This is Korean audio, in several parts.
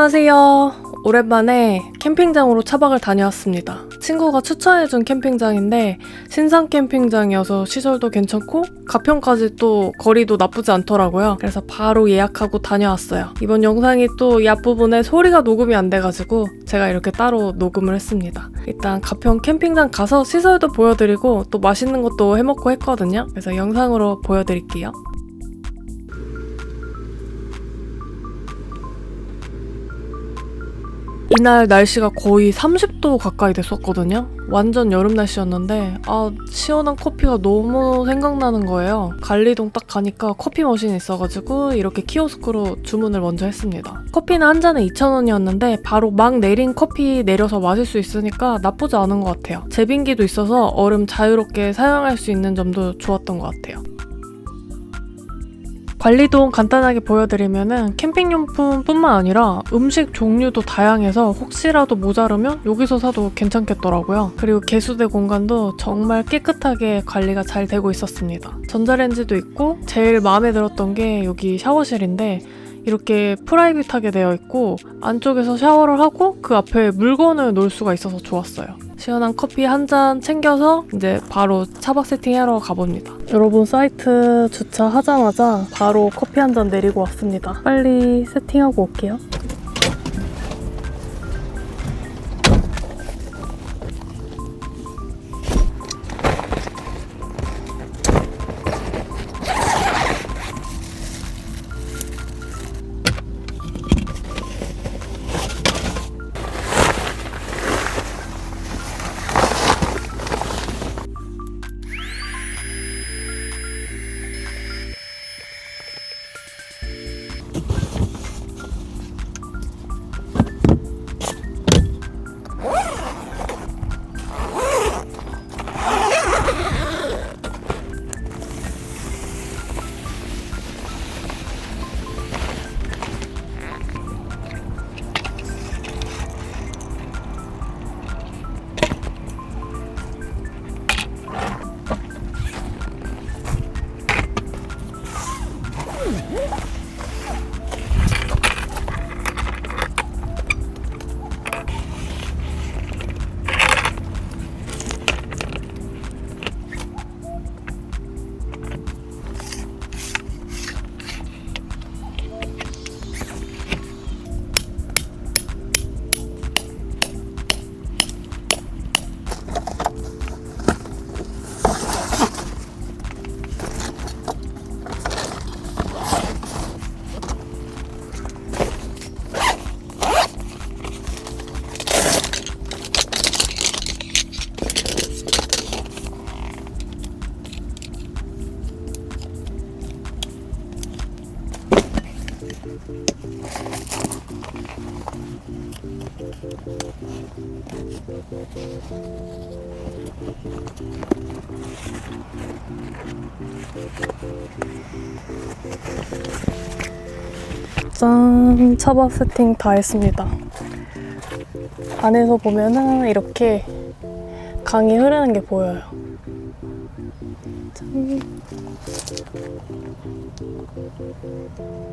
안녕하세요. 오랜만에 캠핑장으로 차박을 다녀왔습니다. 친구가 추천해준 캠핑장인데 신상 캠핑장이어서 시설도 괜찮고 가평까지 또 거리도 나쁘지 않더라고요. 그래서 바로 예약하고 다녀왔어요. 이번 영상이 또 이 앞부분에 소리가 녹음이 안 돼가지고 제가 이렇게 따로 녹음을 했습니다. 일단 가평 캠핑장 가서 시설도 보여드리고 또 맛있는 것도 해먹고 했거든요. 그래서 영상으로 보여드릴게요. 이날 날씨가 거의 30도 가까이 됐었거든요. 완전 여름 날씨였는데 시원한 커피가 너무 생각나는 거예요. 관리동 딱 가니까 커피 머신이 있어가지고 이렇게 키오스크로 주문을 먼저 했습니다. 커피는 한 잔에 2,000원이었는데 바로 막 내린 커피 내려서 마실 수 있으니까 나쁘지 않은 것 같아요. 제빙기도 있어서 얼음 자유롭게 사용할 수 있는 점도 좋았던 것 같아요. 관리동 간단하게 보여드리면은 캠핑용품 뿐만 아니라 음식 종류도 다양해서 혹시라도 모자르면 여기서 사도 괜찮겠더라고요. 그리고 개수대 공간도 정말 깨끗하게 관리가 잘 되고 있었습니다. 전자레인지도 있고 제일 마음에 들었던 게 여기 샤워실인데 이렇게 프라이빗하게 되어 있고 안쪽에서 샤워를 하고 그 앞에 물건을 놓을 수가 있어서 좋았어요. 시원한 커피 한 잔 챙겨서 이제 바로 차박 세팅하러 가봅니다. 여러분 사이트 주차하자마자 바로 커피 한 잔 내리고 왔습니다. 빨리 세팅하고 올게요. 짠! 차박 세팅 다 했습니다. 안에서 보면은 이렇게 강이 흐르는 게 보여요. 짠.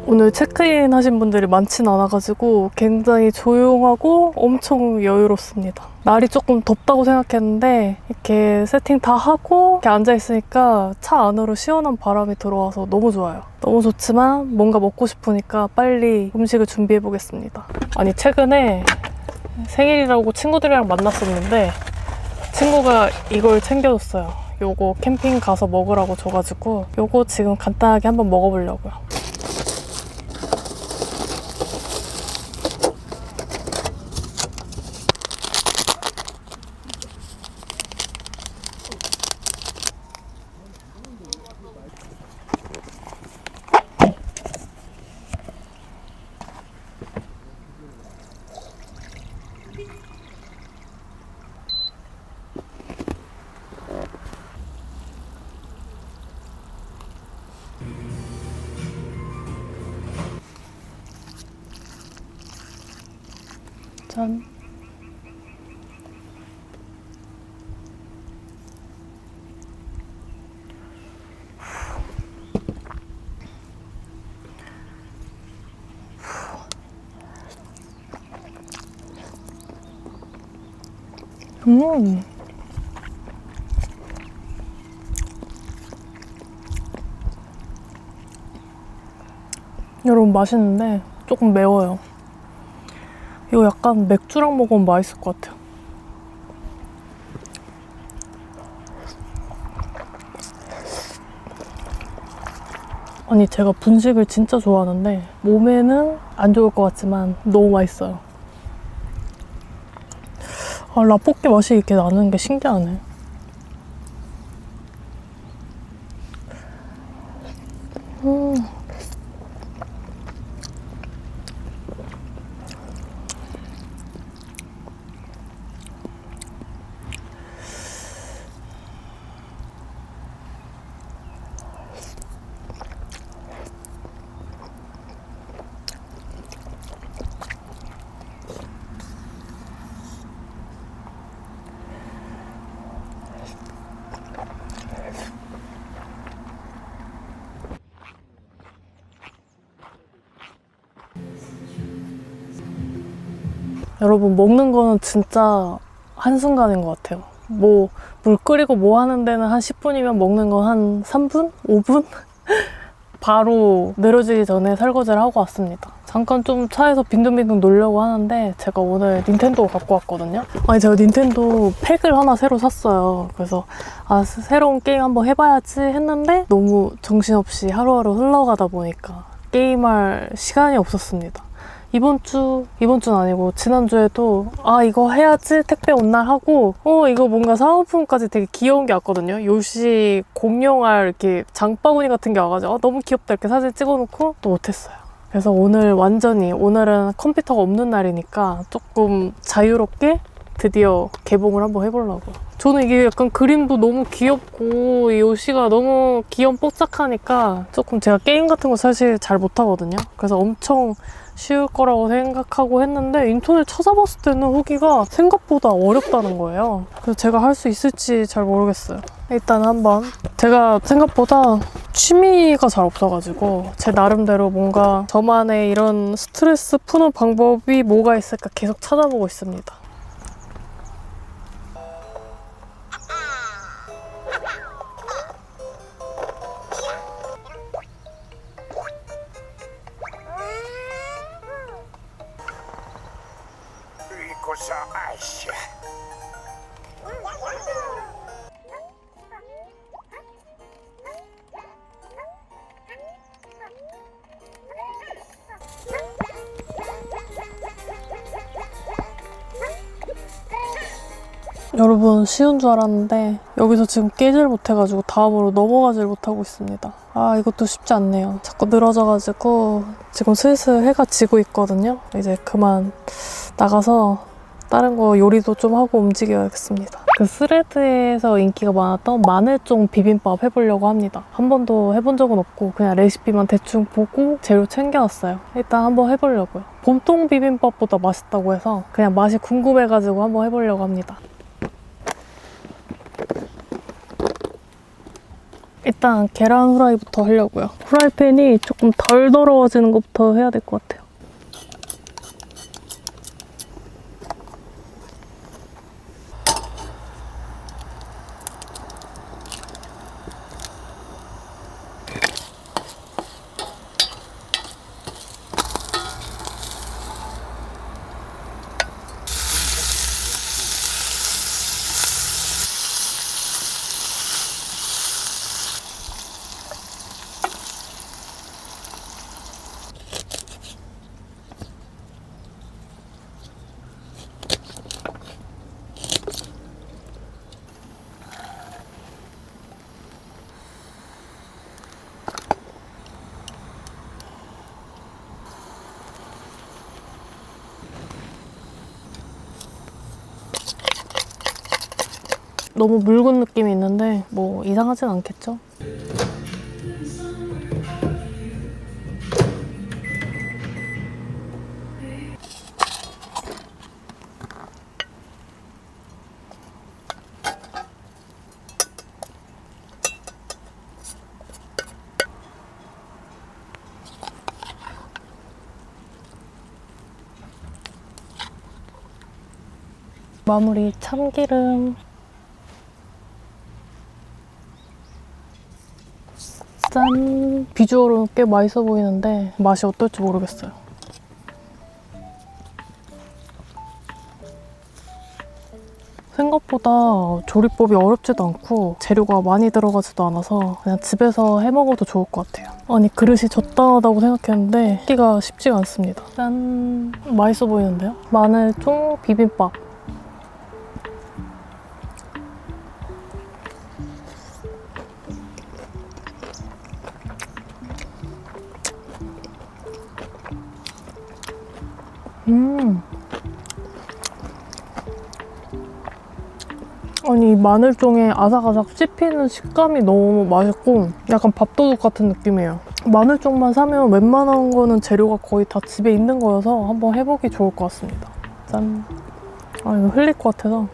오늘 체크인 하신 분들이 많진 않아가지고 굉장히 조용하고 엄청 여유롭습니다. 날이 조금 덥다고 생각했는데 이렇게 세팅 다 하고 이렇게 앉아있으니까 차 안으로 시원한 바람이 들어와서 너무 좋아요. 너무 좋지만 뭔가 먹고 싶으니까 빨리 음식을 준비해보겠습니다. 아니 최근에 생일이라고 친구들이랑 만났었는데 친구가 이걸 챙겨줬어요. 요거 캠핑 가서 먹으라고 줘가지고 요거 지금 간단하게 한번 먹어보려고요. 짠. 여러분, 맛있는데 조금 매워요. 이거 약간 맥주랑 먹으면 맛있을 것 같아요. 아니, 제가 분식을 진짜 좋아하는데 몸에는 안 좋을 것 같지만 너무 맛있어요. 아, 라볶이 맛이 이렇게 나는 게 신기하네. 여러분, 먹는 거는 진짜 한순간인 것 같아요. 뭐 물 끓이고 뭐 하는 데는 한 10분이면 먹는 건 한 3분? 5분? 바로 내려지기 전에 설거지를 하고 왔습니다. 잠깐 좀 차에서 빈둥빈둥 놀려고 하는데 제가 오늘 닌텐도 갖고 왔거든요. 아니, 제가 닌텐도 팩을 하나 새로 샀어요. 그래서 새로운 게임 한번 해봐야지 했는데 너무 정신없이 하루하루 흘러가다 보니까 게임할 시간이 없었습니다. 이번 주는 아니고 지난주에도 이거 해야지 택배 온 날 하고 이거 뭔가 사은품까지 되게 귀여운 게 왔거든요. 요시 공룡알 이렇게 장바구니 같은 게 와가지고 너무 귀엽다 이렇게 사진 찍어놓고 또 못했어요. 그래서 오늘은 컴퓨터가 없는 날이니까 조금 자유롭게 드디어 개봉을 한번 해보려고요. 저는 이게 약간 그림도 너무 귀엽고 이 요시가 너무 귀염뽀짝하니까 조금 제가 게임 같은 거 사실 잘 못하거든요. 그래서 엄청 쉬울 거라고 생각하고 했는데 인터넷 찾아봤을 때는 후기가 생각보다 어렵다는 거예요. 그래서 제가 할 수 있을지 잘 모르겠어요. 일단 한번 제가 생각보다 취미가 잘 없어가지고 제 나름대로 뭔가 저만의 이런 스트레스 푸는 방법이 뭐가 있을까 계속 찾아보고 있습니다. 여러분, 쉬운 줄 알았는데 여기서 지금 깨질 못해가지고 다음으로 넘어가질 못하고 있습니다. 이것도 쉽지 않네요. 자꾸 늘어져가지고 지금 슬슬 해가 지고 있거든요. 이제 그만 나가서 다른 거 요리도 좀 하고 움직여야겠습니다. 그 스레드에서 인기가 많았던 마늘종 비빔밥 해보려고 합니다. 한 번도 해본 적은 없고 그냥 레시피만 대충 보고 재료 챙겨왔어요. 일단 한번 해보려고요. 봄동 비빔밥보다 맛있다고 해서 그냥 맛이 궁금해가지고 한번 해보려고 합니다. 일단 계란 후라이부터 하려고요. 후라이팬이 조금 덜 더러워지는 것부터 해야 될 것 같아요. 너무 묽은 느낌이 있는데 뭐 이상하진 않겠죠? 마무리 참기름. 짠! 비주얼은 꽤 맛있어 보이는데 맛이 어떨지 모르겠어요. 생각보다 조리법이 어렵지도 않고 재료가 많이 들어가지도 않아서 그냥 집에서 해먹어도 좋을 것 같아요. 아니, 그릇이 적당하다고 생각했는데 먹기가 쉽지가 않습니다. 짠! 맛있어 보이는데요? 마늘종 비빔밥. 아니, 마늘종에 아삭아삭 씹히는 식감이 너무 맛있고 약간 밥도둑 같은 느낌이에요. 마늘종만 사면 웬만한 거는 재료가 거의 다 집에 있는 거여서 한번 해보기 좋을 것 같습니다. 짠. 아, 이거 흘릴 것 같아서.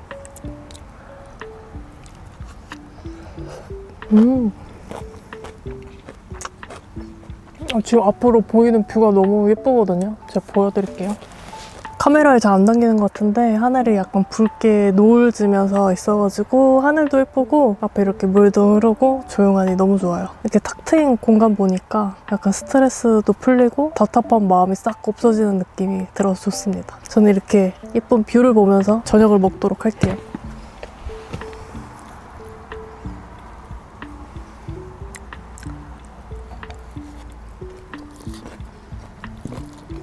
지금 앞으로 보이는 뷰가 너무 예쁘거든요. 제가 보여드릴게요. 카메라에 잘 안 담기는 것 같은데 하늘이 약간 붉게 노을 지면서 있어가지고 하늘도 예쁘고 앞에 이렇게 물도 흐르고 조용하니 너무 좋아요. 이렇게 탁 트인 공간 보니까 약간 스트레스도 풀리고 답답한 마음이 싹 없어지는 느낌이 들어서 좋습니다. 저는 이렇게 예쁜 뷰를 보면서 저녁을 먹도록 할게요.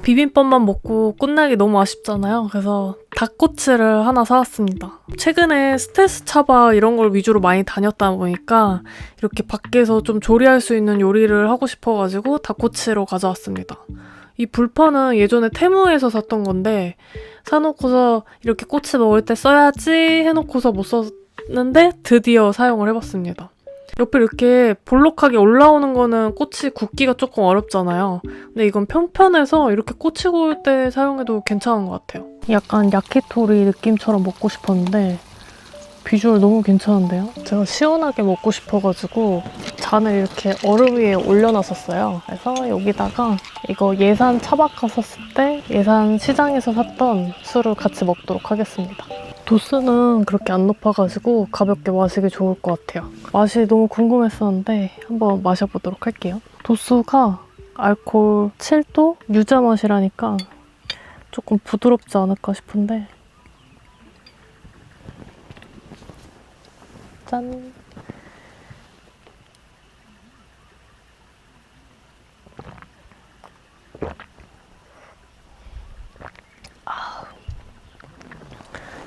비빔밥만 먹고 끝나기 너무 아쉽잖아요. 그래서 닭꼬치를 하나 사왔습니다. 최근에 스트레스 차바 이런 걸 위주로 많이 다녔다 보니까 이렇게 밖에서 좀 조리할 수 있는 요리를 하고 싶어가지고 닭꼬치로 가져왔습니다. 이 불판은 예전에 테무에서 샀던 건데 사놓고서 이렇게 꼬치 먹을 때 써야지 해놓고서 못 썼는데 드디어 사용을 해봤습니다. 옆에 이렇게 볼록하게 올라오는 거는 꼬치 굽기가 조금 어렵잖아요. 근데 이건 편편해서 이렇게 꼬치 구울 때 사용해도 괜찮은 것 같아요. 약간 야키토리 느낌처럼 먹고 싶었는데 비주얼 너무 괜찮은데요? 제가 시원하게 먹고 싶어가지고 잔을 이렇게 얼음 위에 올려놨었어요. 그래서 여기다가 이거 예산 차박 갔었을 때 예산 시장에서 샀던 술을 같이 먹도록 하겠습니다. 도수는 그렇게 안 높아가지고 가볍게 마시기 좋을 것 같아요. 맛이 너무 궁금했었는데 한번 마셔보도록 할게요. 도수가 알코올 7도? 유자 맛이라니까 조금 부드럽지 않을까 싶은데 짠!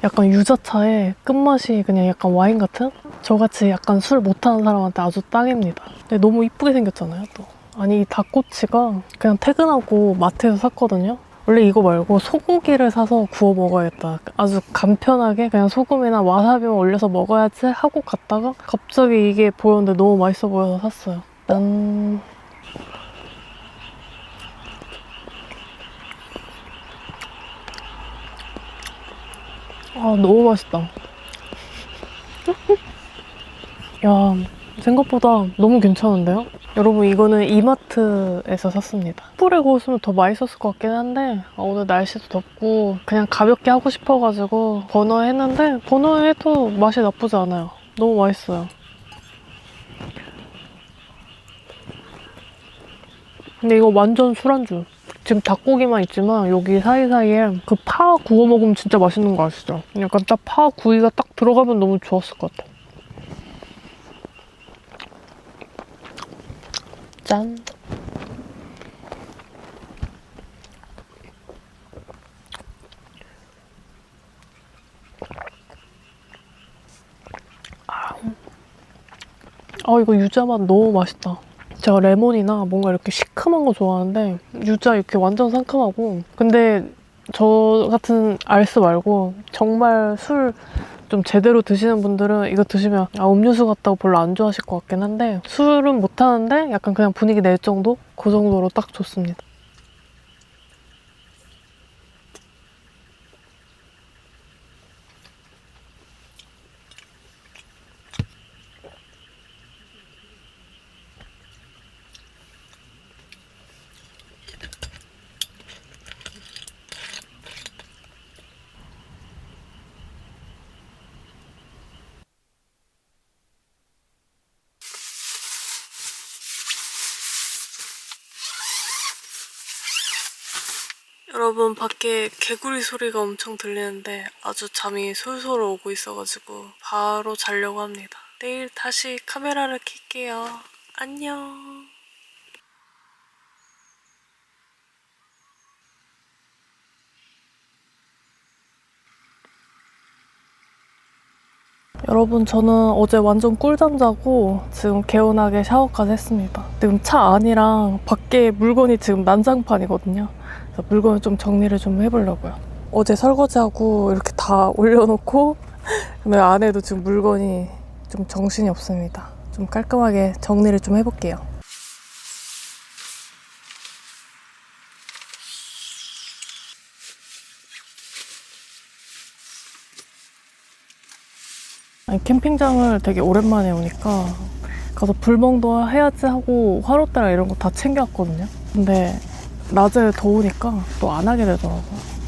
약간 유자차의 끝맛이 그냥 약간 와인 같은? 저같이 약간 술 못하는 사람한테 아주 딱입니다. 근데 너무 이쁘게 생겼잖아요, 또. 아니, 이 닭꼬치가 그냥 퇴근하고 마트에서 샀거든요? 원래 이거 말고 소고기를 사서 구워 먹어야겠다. 아주 간편하게 그냥 소금이나 와사비만 올려서 먹어야지 하고 갔다가 갑자기 이게 보였는데 너무 맛있어 보여서 샀어요. 짠. 아, 너무 맛있다. 야, 생각보다 너무 괜찮은데요? 여러분, 이거는 이마트에서 샀습니다. 숯불에 구웠으면 더 맛있었을 것 같긴 한데 오늘 날씨도 덥고 그냥 가볍게 하고 싶어가지고 버너에 했는데 버너에 해도 맛이 나쁘지 않아요. 너무 맛있어요. 근데 이거 완전 술안주. 지금 닭고기만 있지만 여기 사이사이에 그 파 구워 먹으면 진짜 맛있는 거 아시죠? 약간 딱 파 구이가 딱 들어가면 너무 좋았을 것 같아. 짠. 이거 유자 맛 너무 맛있다. 제가 레몬이나 뭔가 이렇게 시큼한 거 좋아하는데 유자 이렇게 완전 상큼하고, 근데 저 같은 알스 말고 정말 술 좀 제대로 드시는 분들은 이거 드시면 음료수 같다고 별로 안 좋아하실 것 같긴 한데 술은 못하는데 약간 그냥 분위기 낼 정도? 그 정도로 딱 좋습니다. 여러분, 밖에 개구리 소리가 엄청 들리는데 아주 잠이 솔솔 오고 있어가지고 바로 자려고 합니다. 내일 다시 카메라를 켤게요. 안녕. 여러분, 저는 어제 완전 꿀잠 자고 지금 개운하게 샤워까지 했습니다. 지금 차 안이랑 밖에 물건이 지금 난장판이거든요. 그래서 물건을 좀 정리를 좀 해보려고요. 어제 설거지하고 이렇게 다 올려놓고 근데 안에도 지금 물건이 좀 정신이 없습니다. 좀 깔끔하게 정리를 좀 해볼게요. 아니, 캠핑장을 되게 오랜만에 오니까 가서 불멍도 해야지 하고 화롯대랑 이런 거 다 챙겨왔거든요. 근데 낮에 더우니까 또 안 하게 되더라고요.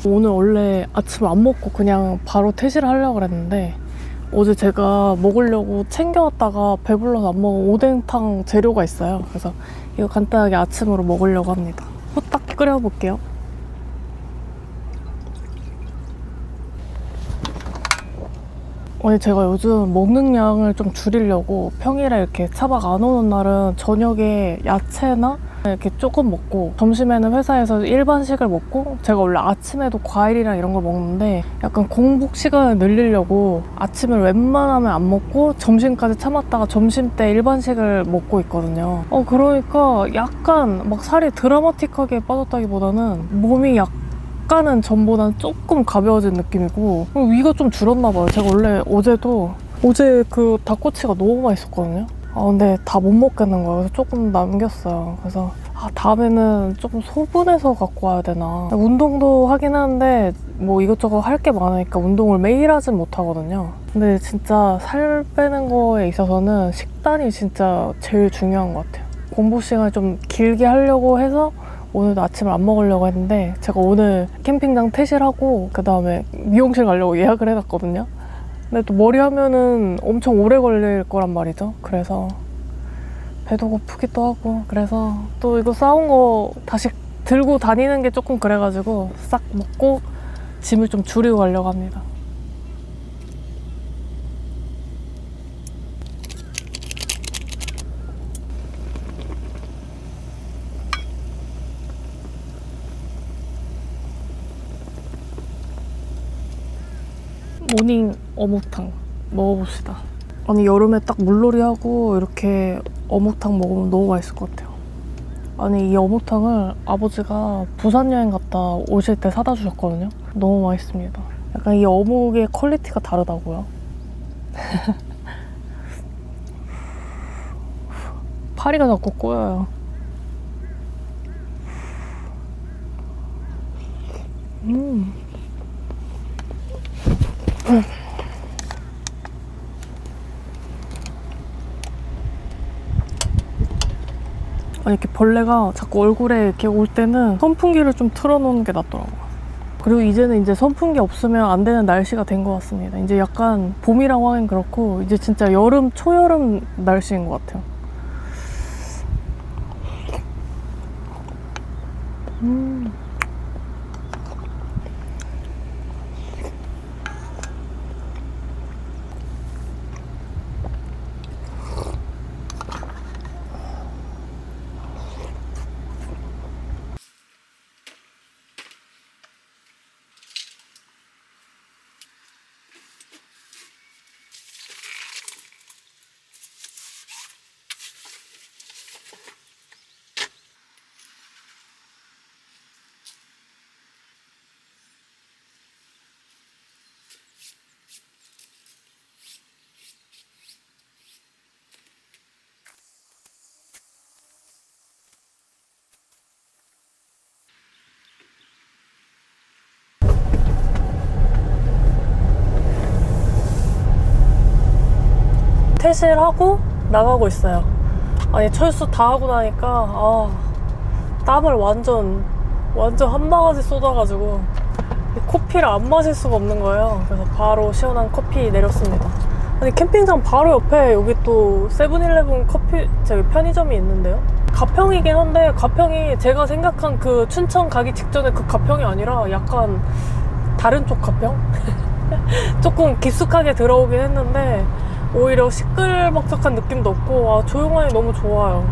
오늘 원래 아침 안 먹고 그냥 바로 퇴실을 하려고 그랬는데 어제 제가 먹으려고 챙겨왔다가 배불러서 안 먹은 오뎅탕 재료가 있어요. 그래서 이거 간단하게 아침으로 먹으려고 합니다. 후딱 끓여볼게요. 아니, 제가 요즘 먹는 양을 좀 줄이려고 평일에 이렇게 차박 안 오는 날은 저녁에 야채나 이렇게 조금 먹고 점심에는 회사에서 일반식을 먹고 제가 원래 아침에도 과일이랑 이런 걸 먹는데 약간 공복 시간을 늘리려고 아침을 웬만하면 안 먹고 점심까지 참았다가 점심때 일반식을 먹고 있거든요. 그러니까 약간 막 살이 드라마틱하게 빠졌다기보다는 몸이 약간은 전보다는 조금 가벼워진 느낌이고 위가 좀 줄었나 봐요. 제가 원래 어제 그 닭꼬치가 너무 맛있었거든요. 근데 다 못 먹겠는 거예요. 그래서 조금 남겼어요. 그래서 다음에는 조금 소분해서 갖고 와야 되나. 운동도 하긴 하는데 뭐 이것저것 할 게 많으니까 운동을 매일 하진 못하거든요. 근데 진짜 살 빼는 거에 있어서는 식단이 진짜 제일 중요한 것 같아요. 공부 시간을 좀 길게 하려고 해서 오늘도 아침을 안 먹으려고 했는데 제가 오늘 캠핑장 퇴실하고 그 다음에 미용실 가려고 예약을 해놨거든요. 근데 또 머리 하면은 엄청 오래 걸릴 거란 말이죠. 그래서 배도 고프기도 하고 그래서 또 이거 싸운 거 다시 들고 다니는 게 조금 그래가지고 싹 먹고 짐을 좀 줄이고 가려고 합니다. 모닝 어묵탕 먹어봅시다. 아니, 여름에 딱 물놀이하고 이렇게 어묵탕 먹으면 너무 맛있을 것 같아요. 아니, 이 어묵탕을 아버지가 부산 여행 갔다 오실 때 사다 주셨거든요. 너무 맛있습니다. 약간 이 어묵의 퀄리티가 다르다고요. 파리가 자꾸 꼬여요. 아니, 이렇게 벌레가 자꾸 얼굴에 이렇게 올 때는 선풍기를 좀 틀어놓는 게 낫더라고요. 그리고 이제는 이제 선풍기 없으면 안 되는 날씨가 된 것 같습니다. 이제 약간 봄이라고 하긴 그렇고 이제 진짜 여름, 초여름 날씨인 것 같아요. 퇴실하고 나가고 있어요. 아니, 철수 다 하고 나니까 땀을 완전 한 바가지 쏟아가지고 커피를 안 마실 수가 없는 거예요. 그래서 바로 시원한 커피 내렸습니다. 아니, 캠핑장 바로 옆에 여기 또 세븐일레븐 저기 편의점이 있는데요. 가평이긴 한데 가평이 제가 생각한 그 춘천 가기 직전에 그 가평이 아니라 약간 다른 쪽 가평? 조금 깊숙하게 들어오긴 했는데 오히려 시끌벅적한 느낌도 없고 조용하니 너무 좋아요.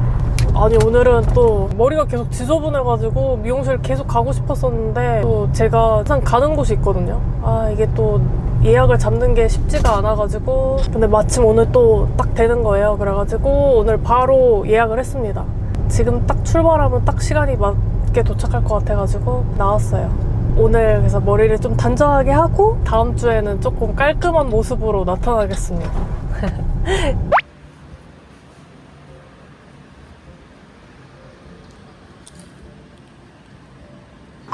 아니 오늘은 또 머리가 계속 지저분해가지고 미용실 계속 가고 싶었었는데 또 제가 항상 가는 곳이 있거든요. 이게 또 예약을 잡는 게 쉽지가 않아가지고 근데 마침 오늘 또 딱 되는 거예요. 그래가지고 오늘 바로 예약을 했습니다. 지금 딱 출발하면 딱 시간이 맞게 도착할 것 같아가지고 나왔어요. 오늘 그래서 머리를 좀 단정하게 하고 다음 주에는 조금 깔끔한 모습으로 나타나겠습니다.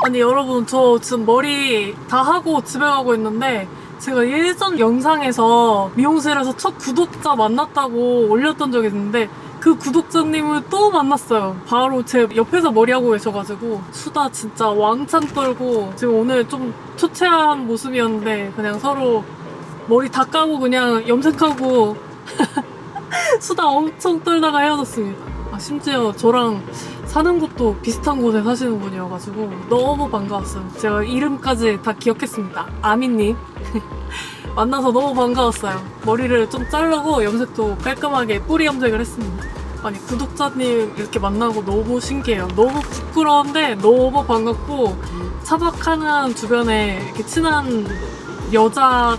아니 여러분, 저 지금 머리 다 하고 집에 가고 있는데 제가 예전 영상에서 미용실에서 첫 구독자 만났다고 올렸던 적이 있는데 그 구독자님을 또 만났어요. 바로 제 옆에서 머리하고 계셔가지고 수다 진짜 왕창 떨고 지금 오늘 좀 초췌한 모습이었는데 그냥 서로 머리 다 까고 그냥 염색하고 수다 엄청 떨다가 헤어졌습니다. 심지어 저랑 사는 곳도 비슷한 곳에 사시는 분이어가지고 너무 반가웠어요. 제가 이름까지 다 기억했습니다. 아미님. 만나서 너무 반가웠어요. 머리를 좀 자르고 염색도 깔끔하게 뿌리 염색을 했습니다. 아니 구독자님 이렇게 만나고 너무 신기해요. 너무 부끄러운데 너무 반갑고 차박하는 주변에 이렇게 친한 여자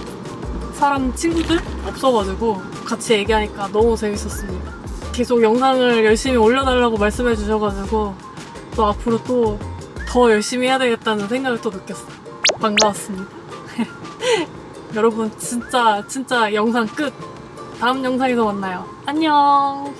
사람 친구들 없어가지고 같이 얘기하니까 너무 재밌었습니다. 계속 영상을 열심히 올려달라고 말씀해 주셔가지고 또 앞으로 또 더 열심히 해야 되겠다는 생각을 또 느꼈어요. 반가웠습니다. 여러분 진짜 영상 끝! 다음 영상에서 만나요. 안녕!